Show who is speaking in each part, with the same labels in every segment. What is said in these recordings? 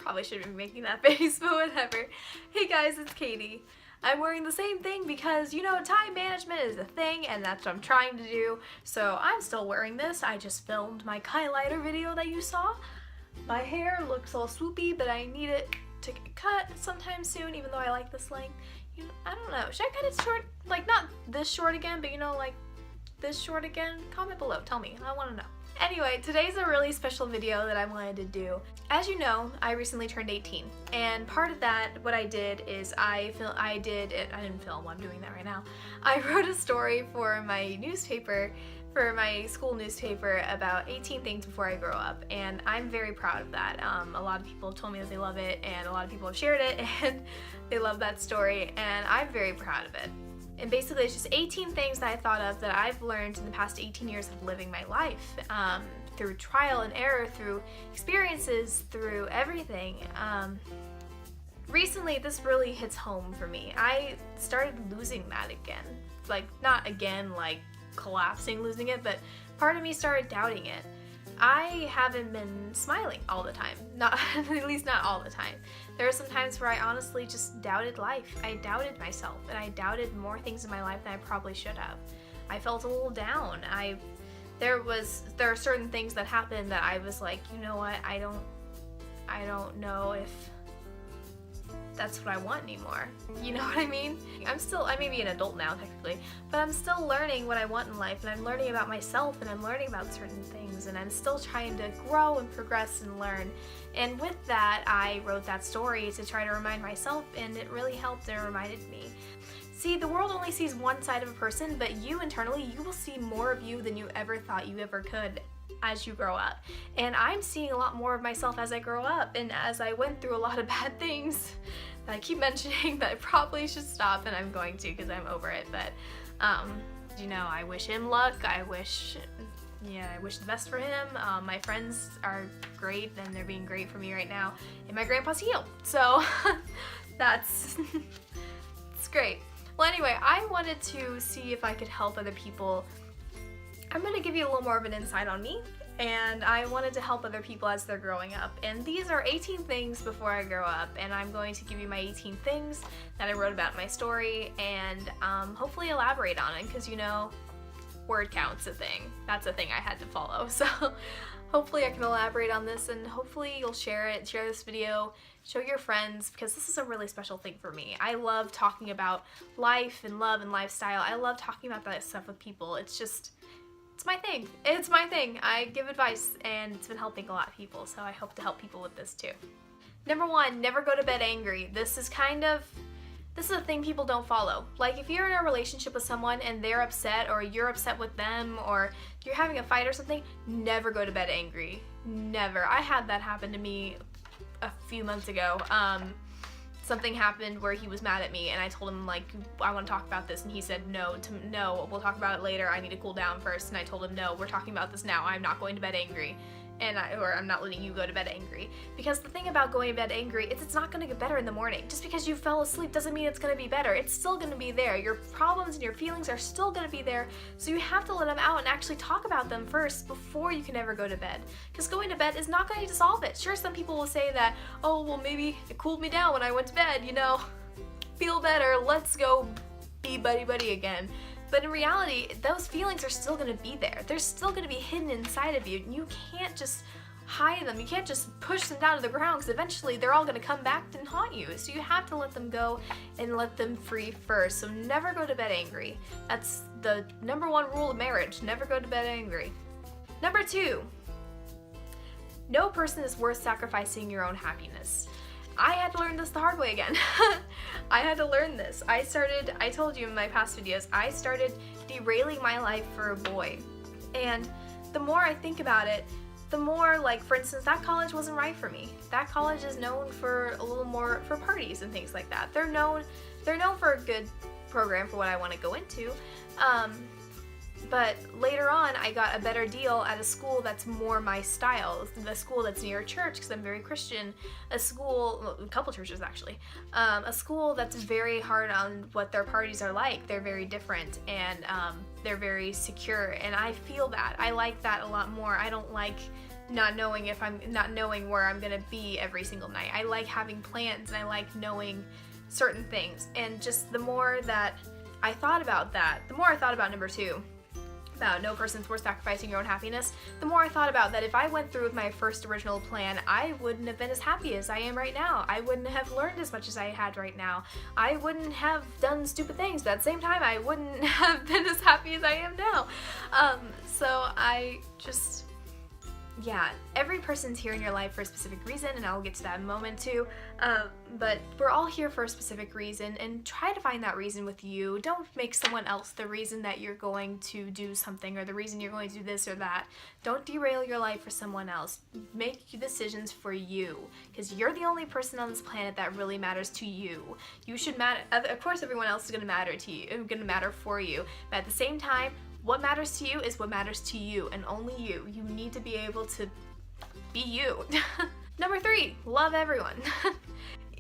Speaker 1: Probably shouldn't be making that face, but whatever. Hey guys, it's Katie. I'm wearing the same thing because, you know, time management is a thing and that's what I'm trying to do. So I'm still wearing this. I just filmed my highlighter video that you saw. My hair looks all swoopy, but I need it to get cut sometime soon, even though I like this length. You know, I don't know. Should I cut it short? Like, not this short again, but you know, like this short again? Comment below. Tell me. I want to know. Anyway, today's a really special video that I wanted to do. As you know, I recently turned 18, and part of that, what I did is I didn't film, I'm doing that right now. I wrote a story for my newspaper, for my school newspaper, about 18 things before I grow up, and I'm very proud of that. A lot of people have told me that they love it, and a lot of people have shared it, and they love that story, and I'm very proud of it. And basically it's just 18 things that I thought of that I've learned in the past 18 years of living my life, through trial and error, through experiences, through everything. Recently this really hits home for me. I started losing that again. Like, not again like collapsing, losing it, but part of me started doubting it. I haven't been smiling all the time. Not, at least not all the time. There are some times where I honestly just doubted life. I doubted myself, and I doubted more things in my life than I probably should have. I felt a little down. There are certain things that happened that I was like, you know what, I don't know if that's what I want anymore. You know what I mean? I may be an adult now technically, but I'm still learning what I want in life, and I'm learning about myself, and I'm learning about certain things, and I'm still trying to grow and progress and learn. And with that, I wrote that story to try to remind myself, and it really helped and reminded me. See, the world only sees one side of a person, but you internally, you will see more of you than you ever thought you ever could as you grow up. And I'm seeing a lot more of myself as I grow up, and as I went through a lot of bad things that I keep mentioning that I probably should stop, and I'm going to because I'm over it. But you know, I wish him luck. I wish the best for him. My friends are great, and they're being great for me right now, and my grandpa's healed, so that's it's great. Well, anyway, I wanted to see if I could help other people. I'm going to give you a little more of an insight on me, and I wanted to help other people as they're growing up. And these are 18 things before I grow up, and I'm going to give you my 18 things that I wrote about in my story, and hopefully elaborate on it, because you know, word count's a thing. That's a thing I had to follow. So hopefully I can elaborate on this, and hopefully you'll share this video, show your friends, because this is a really special thing for me. I love talking about life and love and lifestyle. I love talking about that stuff with people. It's my thing. It's my thing. I give advice, and it's been helping a lot of people, so I hope to help people with this too. Number 1, never go to bed angry. This is a thing people don't follow. Like, if you're in a relationship with someone and they're upset, or you're upset with them, or you're having a fight or something, never go to bed angry. Never. I had that happen to me a few months ago. Something happened where he was mad at me, and I told him, like, I want to talk about this, and he said no, we'll talk about it later, I need to cool down first. And I told him, no, we're talking about this now, I'm not going to bed angry, or I'm not letting you go to bed angry. Because the thing about going to bed angry is it's not going to get better in the morning. Just because you fell asleep doesn't mean it's going to be better. It's still going to be there. Your problems and your feelings are still going to be there, so you have to let them out and actually talk about them first before you can ever go to bed. Because going to bed is not going to solve it. Sure, some people will say that, oh, well, maybe it cooled me down when I went to bed, you know, feel better, let's go be buddy-buddy again. But in reality, those feelings are still going to be there. They're still going to be hidden inside of you. You can't just hide them. You can't just push them down to the ground, because eventually they're all going to come back and haunt you. So you have to let them go and let them free first. So never go to bed angry. That's the number 1 rule of marriage. Never go to bed angry. Number 2, no person is worth sacrificing your own happiness. I had to learn this the hard way again. I had to learn this. I told you in my past videos, I started derailing my life for a boy. And the more I think about it, the more, like, for instance, that college wasn't right for me. That college is known for a little more for parties and things like that. They're known for a good program for what I want to go into. But later on, I got a better deal at a school that's more my style, the school that's near a church, because I'm very Christian, a couple churches actually, a school that's very hard on what their parties are like. They're very different, and they're very secure, and I feel that. I like that a lot more. I don't like not knowing where I'm gonna be every single night. I like having plans, and I like knowing certain things. And just the more that I thought about that, the more I thought about number 2, about no person's worth sacrificing your own happiness, the more I thought about that if I went through with my first original plan, I wouldn't have been as happy as I am right now. I wouldn't have learned as much as I had right now. I wouldn't have done stupid things, but at the same time, I wouldn't have been as happy as I am now. So I just... yeah, every person's here in your life for a specific reason, and I'll get to that in a moment too, but we're all here for a specific reason, and try to find that reason with you. Don't make someone else the reason that you're going to do something, or the reason you're going to do this or that. Don't derail your life for someone else. Make decisions for you, because you're the only person on this planet that really matters to you. You should matter. Of course, everyone else is going to matter to you, going to matter for you, but at the same time, what matters to you is what matters to you, and only you. You need to be able to be you. Number 3, love everyone.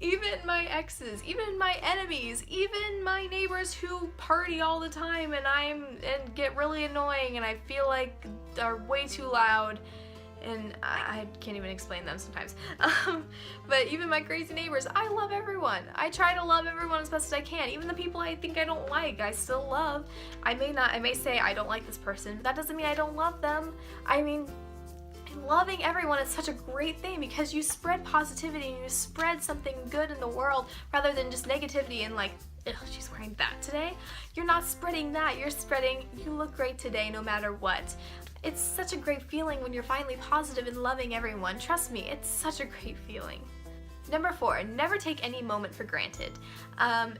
Speaker 1: Even my exes, even my enemies, even my neighbors who party all the time and get really annoying and I feel like are way too loud. And I can't even explain them sometimes. But even my crazy neighbors, I love everyone. I try to love everyone as best as I can. Even the people I think I don't like, I still love. I may say I don't like this person, but that doesn't mean I don't love them. I mean, loving everyone is such a great thing because you spread positivity and you spread something good in the world rather than just negativity and like, ugh, she's wearing that today. You're not spreading that. You're spreading, you look great today no matter what. It's such a great feeling when you're finally positive and loving everyone. Trust me, it's such a great feeling. Number 4, never take any moment for granted.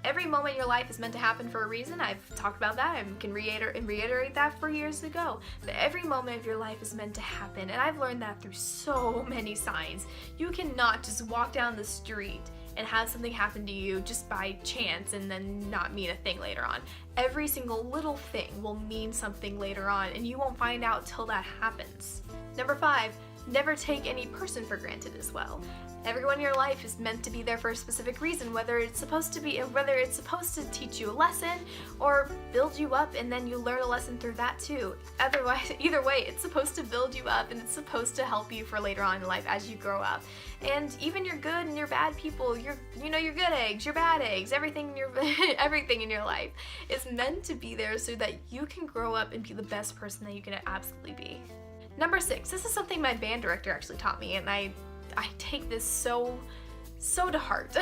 Speaker 1: Every moment in your life is meant to happen for a reason. I've talked about that. I can reiterate that for years ago. But every moment of your life is meant to happen, and I've learned that through so many signs. You cannot just walk down the street and have something happen to you just by chance and then not mean a thing later on. Every single little thing will mean something later on, and you won't find out till that happens. Number 5, never take any person for granted as well. Everyone in your life is meant to be there for a specific reason, whether it's supposed to teach you a lesson or build you up and then you learn a lesson through that too. Otherwise, either way, it's supposed to build you up and it's supposed to help you for later on in life as you grow up. And even your good and your bad people, your good eggs, your bad eggs, everything in your life is meant to be there so that you can grow up and be the best person that you can absolutely be. Number 6, this is something my band director actually taught me, and I take this so to heart.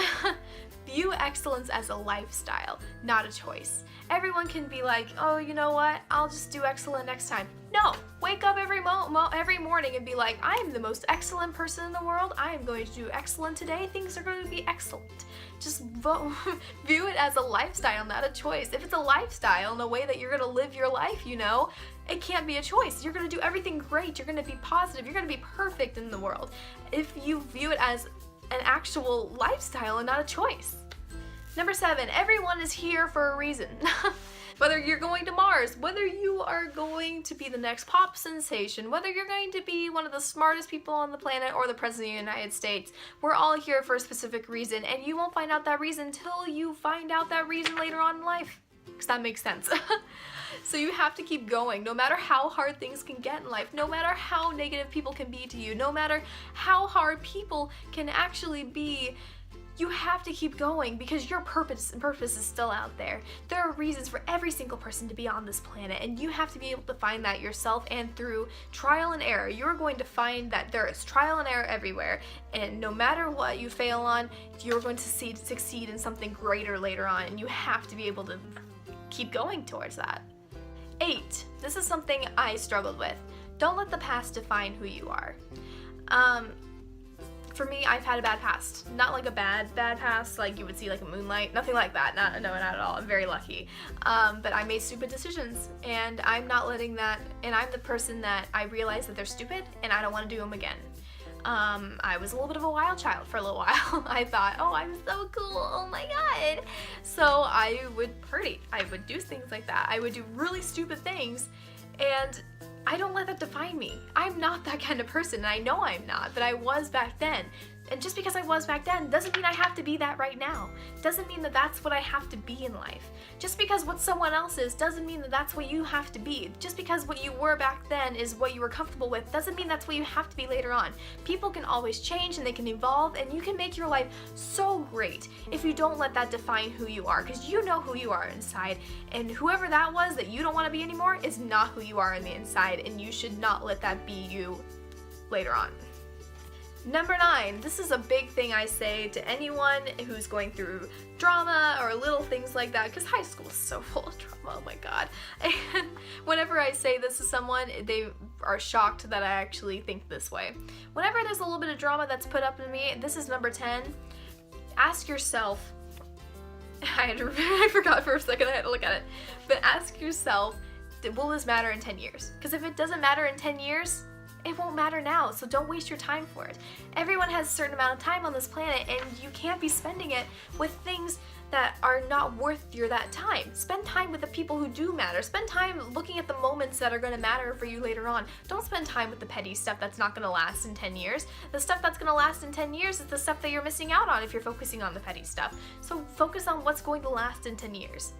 Speaker 1: View excellence as a lifestyle, not a choice. Everyone can be like, oh, you know what? I'll just do excellent next time. No, wake up every morning and be like, I am the most excellent person in the world. I am going to do excellent today. Things are going to be excellent. Just view it as a lifestyle, not a choice. If it's a lifestyle in a way that you're going to live your life, it can't be a choice. You're going to do everything great. You're going to be positive. You're going to be perfect in the world. If you view it as an actual lifestyle and not a choice. Number 7, everyone is here for a reason. Whether you're going to Mars, whether you are going to be the next pop sensation, whether you're going to be one of the smartest people on the planet or the President of the United States, we're all here for a specific reason, and you won't find out that reason until you find out that reason later on in life. Because that makes sense. So you have to keep going, no matter how hard things can get in life, no matter how negative people can be to you, no matter how hard people can actually be. You have to keep going because your purpose is still out there. There are reasons for every single person to be on this planet, and you have to be able to find that yourself, and through trial and error, you're going to find that there is trial and error everywhere, and no matter what you fail on, you're going to succeed in something greater later on, and you have to be able to keep going towards that. 8, this is something I struggled with. Don't let the past define who you are. For me, I've had a bad past. Not like a bad past, like you would see like a Moonlight. Nothing like that. Not at all. I'm very lucky. But I made stupid decisions, and I'm not letting that, and I'm the person that I realize that they're stupid, and I don't want to do them again. I was a little bit of a wild child for a little while. I thought, oh, I'm so cool, oh my god. So I would party. I would do things like that. I would do really stupid things, and I don't let that define me. I'm not that kind of person, and I know I'm not, but I was back then. And just because I was back then doesn't mean I have to be that right now. Doesn't mean that that's what I have to be in life. Just because what someone else is doesn't mean that that's what you have to be. Just because what you were back then is what you were comfortable with doesn't mean that's what you have to be later on. People can always change and they can evolve, and you can make your life so great if you don't let that define who you are, because you know who you are inside, and whoever that was that you don't want to be anymore is not who you are on the inside, and you should not let that be you later on. Number 9, this is a big thing I say to anyone who's going through drama or little things like that, because high school is so full of drama, oh my god. And whenever I say this to someone, they are shocked that I actually think this way. Whenever there's a little bit of drama that's put up in me, this is number 10, ask yourself, I forgot for a second, I had to look at it, but ask yourself, will this matter in 10 years? Because if it doesn't matter in 10 years, it won't matter now, so don't waste your time for it. Everyone has a certain amount of time on this planet, and you can't be spending it with things that are not worth that time. Spend time with the people who do matter. Spend time looking at the moments that are going to matter for you later on. Don't spend time with the petty stuff that's not going to last in 10 years. The stuff that's going to last in 10 years is the stuff that you're missing out on if you're focusing on the petty stuff. So focus on what's going to last in 10 years.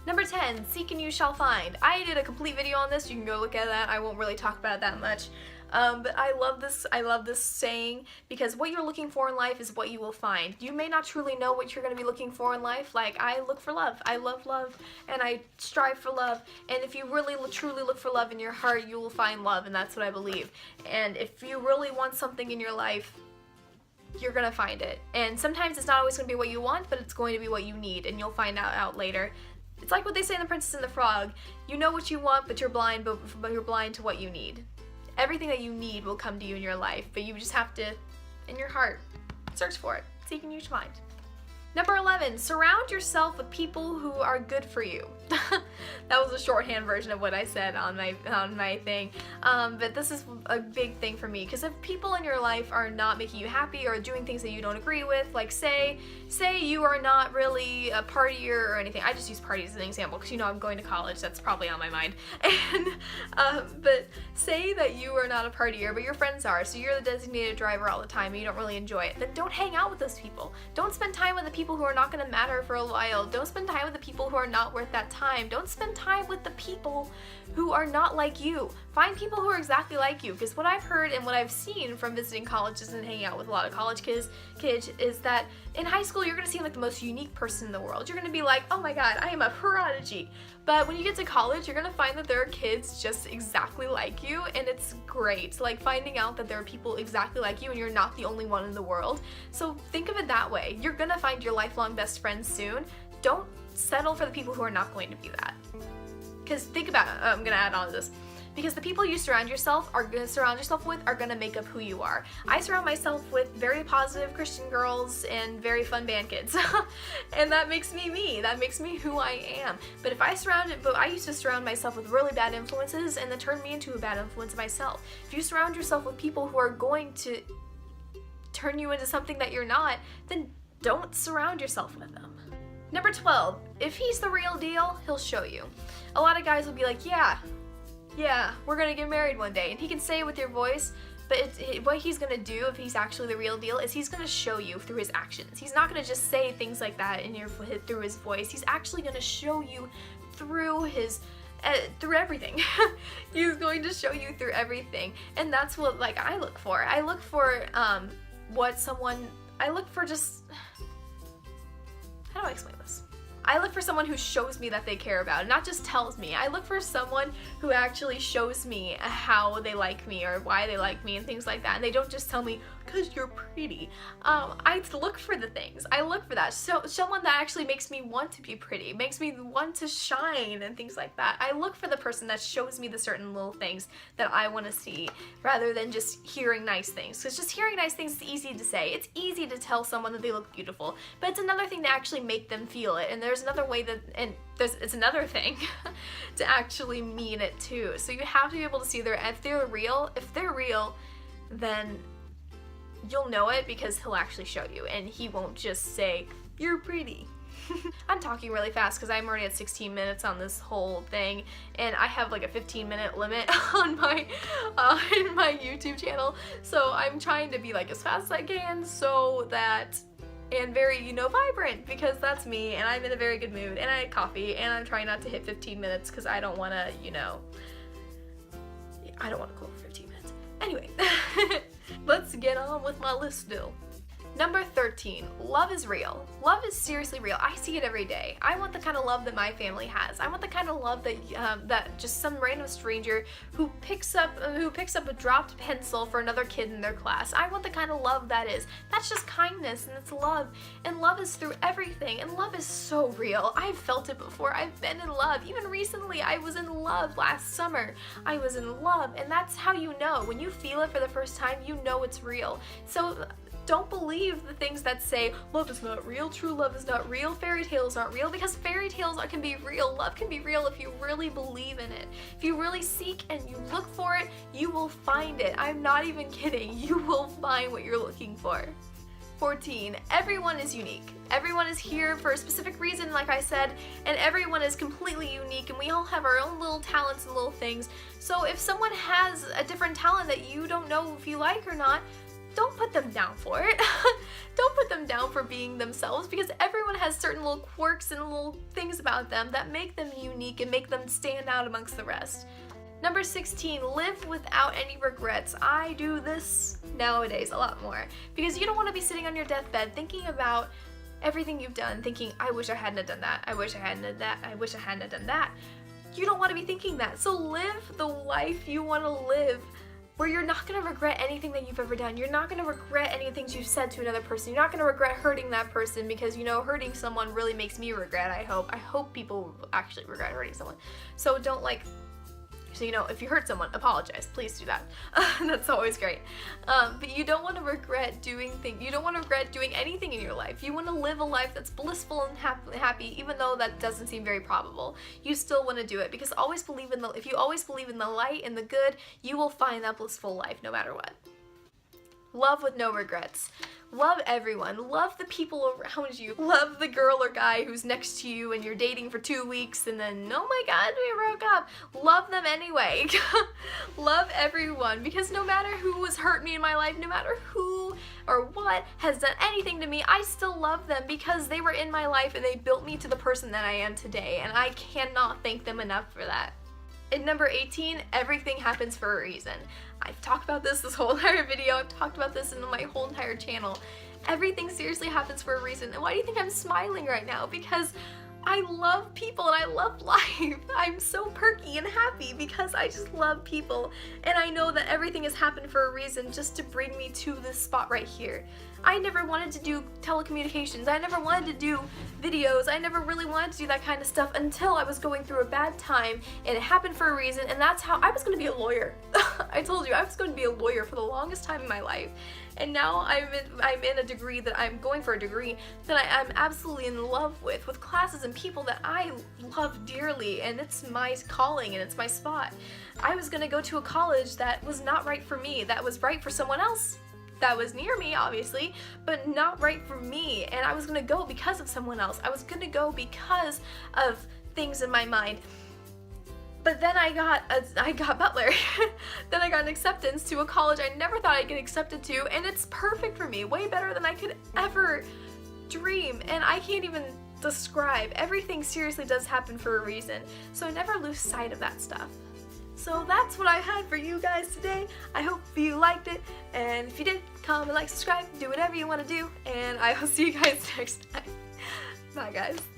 Speaker 1: Number 10, seek and you shall find. I did a complete video on this, you can go look at that, I won't really talk about it that much. But I love this saying, because what you're looking for in life is what you will find. You may not truly know what you're going to be looking for in life. Like, I look for love. I love love, and I strive for love. And if you really truly look for love in your heart, you will find love, and that's what I believe. And if you really want something in your life, you're gonna find it. And sometimes it's not always gonna be what you want, but it's going to be what you need, and you'll find out later. It's like what they say in The Princess and the Frog. You know what you want, but you're blind to what you need. Everything that you need will come to you in your life, but you just have to, in your heart, search for it. Seek and you shall find. Number 11, surround yourself with people who are good for you. That was a shorthand version of what I said on my thing, but this is a big thing for me, because if people in your life are not making you happy or doing things that you don't agree with, like say you are not really a partier or anything. I just use parties as an example because I'm going to college, that's probably on my mind. And but say that you are not a partier, but your friends are, so you're the designated driver all the time and you don't really enjoy it, then don't hang out with those people. Don't spend time with the people who are not going to matter for a while. Don't spend time with the people who are not worth that time. Don't spend time with the people who are not like you. Find people who are exactly like you, because what I've heard and what I've seen from visiting colleges and hanging out with a lot of college kids is that in high school you're going to seem like the most unique person in the world. You're going to be like, oh my god, I am a prodigy. But when you get to college, you're going to find that there are kids just exactly like you, and it's great. Like finding out that there are people exactly like you and you're not the only one in the world. So think of it that way. You're going to find your lifelong best friends soon. Don't settle for the people who are not going to be that. Because think about it, I'm going to add on to this. Because the people you surround yourself with are going to make up who you are. I surround myself with very positive Christian girls and very fun band kids. And that makes me me. That makes me who I am. But I used to surround myself with really bad influences, and that turned me into a bad influence myself. If you surround yourself with people who are going to turn you into something that you're not, then don't surround yourself with them. Number 12, if he's the real deal, he'll show you. A lot of guys will be like, yeah, we're gonna get married one day, and he can say it with your voice, but what he's gonna do if he's actually the real deal is he's gonna show you through his actions. He's not gonna just say things like that through his voice. He's actually gonna show you through through everything. He's going to show you through everything, and that's what I look for. I look for just, how do I explain this? I look for someone who shows me that they care about it, not just tells me. I look for someone who actually shows me how they like me or why they like me and things like that. And they don't just tell me, because you're pretty. I look for the things. I look for that. So someone that actually makes me want to be pretty, makes me want to shine and things like that. I look for the person that shows me the certain little things that I want to see, rather than just hearing nice things. Because just hearing nice things is easy to say. It's easy to tell someone that they look beautiful, but it's another thing to actually make them feel it. And there's another way it's another thing to actually mean it too. So you have to be able to see if they're real, then you'll know it, because he'll actually show you, and he won't just say, you're pretty. I'm talking really fast because I'm already at 16 minutes on this whole thing, and I have like a 15-minute limit on my in my YouTube channel, so I'm trying to be like as fast as I can so that, and very, you know, vibrant, because that's me, and I'm in a very good mood, and I had coffee, and I'm trying not to hit 15 minutes because I don't want to, you know, I don't want to go over 15 minutes. Anyway, let's get on with my list still. Number 13, love is real. Love is seriously real. I see it every day. I want the kind of love that my family has. I want the kind of love that that just some random stranger who picks up a dropped pencil for another kid in their class. I want the kind of love that is. That's just kindness, and it's love. And love is through everything. And love is so real. I've felt it before. I've been in love. Even recently, I was in love last summer. I was in love, and that's how you know. When you feel it for the first time, you know it's real. So don't believe the things that say love is not real, true love is not real, fairy tales aren't real, because fairy tales can be real. Love can be real if you really believe in it. If you really seek and you look for it, you will find it. I'm not even kidding. You will find what you're looking for. 14, everyone is unique. Everyone is here for a specific reason, like I said, and everyone is completely unique, and we all have our own little talents and little things. So if someone has a different talent that you don't know if you like or not, don't put them down for it. Don't put them down for being themselves, because everyone has certain little quirks and little things about them that make them unique and make them stand out amongst the rest. Number 16, live without any regrets. I do this nowadays a lot more, because you don't want to be sitting on your deathbed thinking about everything you've done, thinking, I wish I hadn't done that, I wish I hadn't done that, I wish I hadn't done that. You don't want to be thinking that. So live the life you want to live, where you're not going to regret anything that you've ever done. You're not going to regret any things you've said to another person. You're not going to regret hurting that person, because, you know, hurting someone really makes me regret, I hope. I hope people actually regret hurting someone. So don't, like, so, you know, if you hurt someone, apologize. Please do that. That's always great. But you don't want to regret doing things. You don't want to regret doing anything in your life. You want to live a life that's blissful and happy, even though that doesn't seem very probable. You still want to do it, because always believe in if you always believe in the light and the good, you will find that blissful life no matter what. Love with no regrets. Love everyone. Love the people around you. Love the girl or guy who's next to you and you're dating for 2 weeks and then, oh my god, we broke up. Love them anyway. Love everyone, because no matter who has hurt me in my life, no matter who or what has done anything to me, I still love them, because they were in my life and they built me to the person that I am today, and I cannot thank them enough for that. In number 18, everything happens for a reason. I've talked about this whole entire video. I've talked about this in my whole entire channel. Everything seriously happens for a reason. And why do you think I'm smiling right now? Because I love people and I love life. I'm so perky and happy because I just love people. And I know that everything has happened for a reason, just to bring me to this spot right here. I never wanted to do telecommunications. I never wanted to do videos. I never really wanted to do that kind of stuff until I was going through a bad time, and it happened for a reason, and that's how I was going to be a lawyer. I told you, I was going to be a lawyer for the longest time in my life. And now I'm in a degree that I'm going for a degree that I'm absolutely in love with classes and people that I love dearly, and it's my calling and it's my spot. I was going to go to a college that was not right for me, that was right for someone else. That was near me, obviously, but not right for me, and I was gonna go because of someone else. I was gonna go because of things in my mind. But then I got Butler. Then I got an acceptance to a college I never thought I'd get accepted to, and it's perfect for me, way better than I could ever dream, and I can't even describe. Everything seriously does happen for a reason, so I never lose sight of that stuff. So that's what I had for you guys today. I hope you liked it, and if you did, comment, like, subscribe, do whatever you want to do, and I will see you guys next time. Bye guys.